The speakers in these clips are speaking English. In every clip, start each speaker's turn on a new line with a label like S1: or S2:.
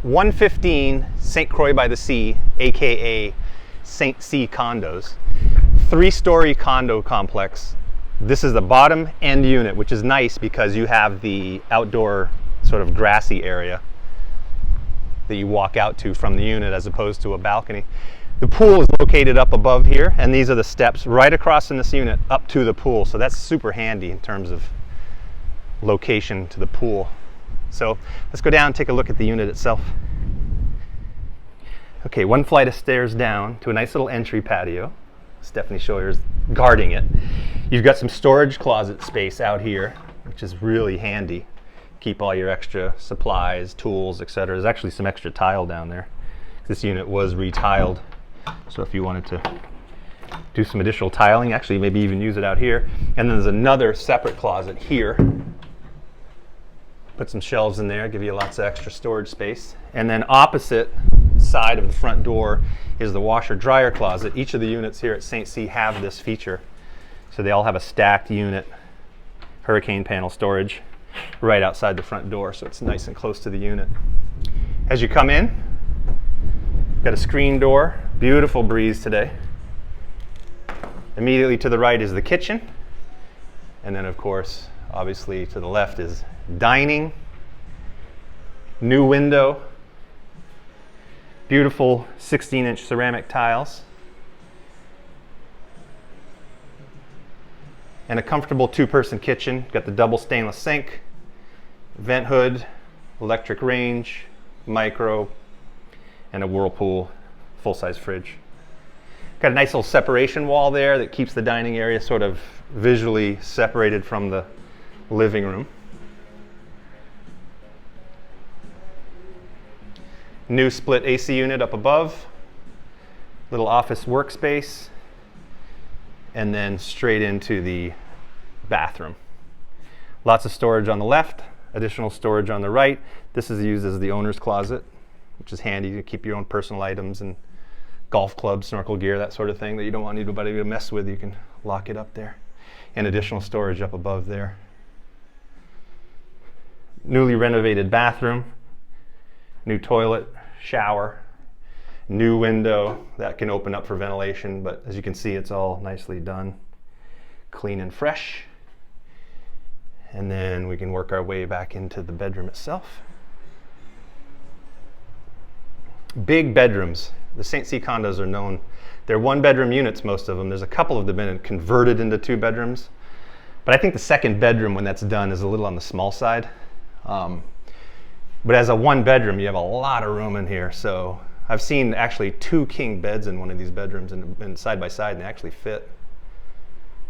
S1: 115 St. Croix by the Sea, aka St. C condos. 3-story condo complex. This is the bottom end unit, which is nice because you have the outdoor sort of grassy area that you walk out to from the unit as opposed to a balcony. The pool is located up above here, and these are the steps right across in this unit up to the pool. So that's super handy in terms of location to the pool. So let's go down and take a look at the unit itself. Okay, 1 flight of stairs down to a nice little entry patio. Stephanie Schiller's guarding it. You've got some storage closet space out here, which is really handy. Keep all your extra supplies, tools, etc. There's actually some extra tile down there. This unit was retiled, so if you wanted to do some additional tiling, actually maybe even use it out here. And then there's another separate closet here. Put some shelves in there, give you lots of extra storage space. And then opposite side of the front door is the washer dryer closet. Each of the units here at St. C have this feature. So they all have a stacked unit, hurricane panel storage, right outside the front door, so it's nice and close to the unit. As you come in, got a screen door, beautiful breeze today. Immediately to the right is the kitchen, and then of course, obviously to the left is dining, new window, beautiful 16-inch ceramic tiles, and a comfortable 2-person kitchen. Got the double stainless sink, vent hood, electric range, micro, and a Whirlpool full-size fridge. Got a nice little separation wall there that keeps the dining area sort of visually separated from the living room. New split AC unit up above, little office workspace, and then straight into the bathroom. Lots of storage on the left, additional storage on the right. This is used as the owner's closet, which is handy to keep your own personal items and golf clubs, snorkel gear, that sort of thing that you don't want anybody to mess with. You can lock it up there. And additional storage up above there. Newly renovated bathroom, new toilet, shower, new window that can open up for ventilation, but as you can see, it's all nicely done, clean and fresh. And then we can work our way back into the bedroom itself. Big bedrooms. The St. C condos are known. They're 1-bedroom units, most of them. There's a couple of them been converted into 2 bedrooms. But I think the 2nd bedroom, when that's done, is a little on the small side. But as a 1-bedroom, you have a lot of room in here. So I've seen actually 2 king beds in one of these bedrooms and side by side, and they actually fit.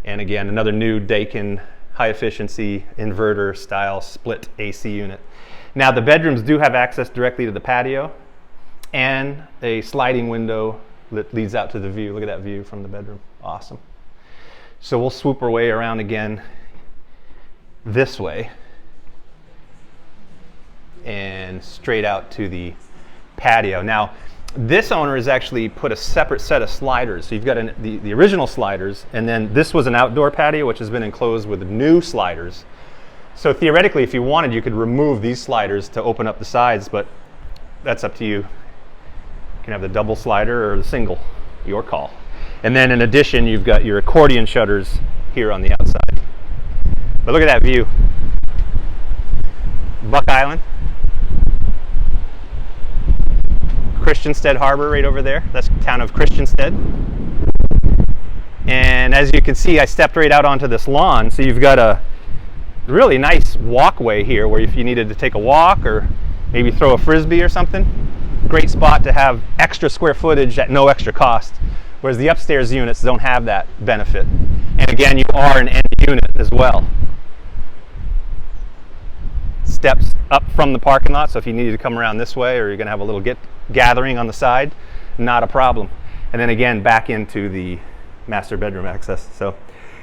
S1: And again, another new Daikin high efficiency inverter style split AC unit. Now the bedrooms do have access directly to the patio and a sliding window that leads out to the view. Look at that view from the bedroom. Awesome. So we'll swoop our way around again this way and straight out to the patio. Now, this owner has actually put a separate set of sliders. So you've got the original sliders, and then this was an outdoor patio which has been enclosed with new sliders. So theoretically, if you wanted, you could remove these sliders to open up the sides, but that's up to you. You can have the double slider or the single, your call. And then in addition, you've got your accordion shutters here on the outside. But look at that view. Buck Island. Christiansted Harbor right over there. That's the town of Christiansted. And as you can see, I stepped right out onto this lawn. So you've got a really nice walkway here where if you needed to take a walk or maybe throw a frisbee or something, great spot to have extra square footage at no extra cost. Whereas the upstairs units don't have that benefit. And again, you are an end unit as well. Steps up from the parking lot, so if you needed to come around this way or you're going to have a little gathering on the side, not a problem. And then again, back into the master bedroom access. So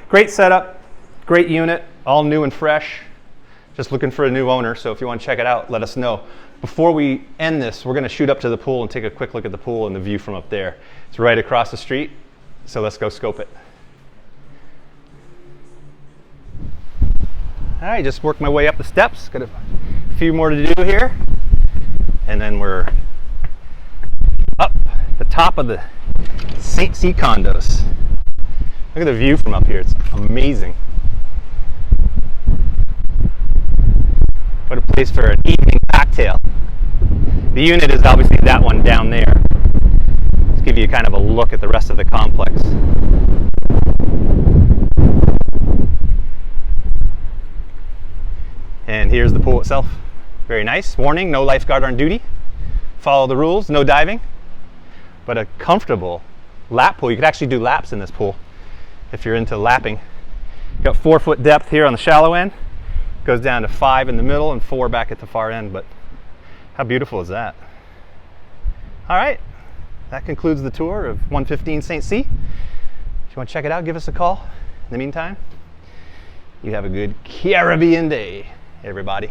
S1: great setup, great unit, all new and fresh. Just looking for a new owner, so if you want to check it out, let us know. Before we end this, we're going to shoot up to the pool and take a quick look at the pool and the view from up there. It's right across the street, so let's go scope it. All right, just worked my way up the steps. Got a few more to do here. And then we're up the top of the St. C condos. Look at the view from up here, it's amazing. What a place for an evening cocktail. The unit is obviously that one down there. Let's give you kind of a look at the rest of the complex. And here's the pool itself. Very nice. Warning, no lifeguard on duty. Follow the rules, no diving. But a comfortable lap pool. You could actually do laps in this pool if you're into lapping. Got 4 foot depth here on the shallow end. Goes down to 5 in the middle and 4 back at the far end. But how beautiful is that? All right, that concludes the tour of 115 St. C. If you want to check it out, give us a call. In the meantime, you have a good Caribbean day, everybody.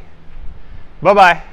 S1: Bye-bye.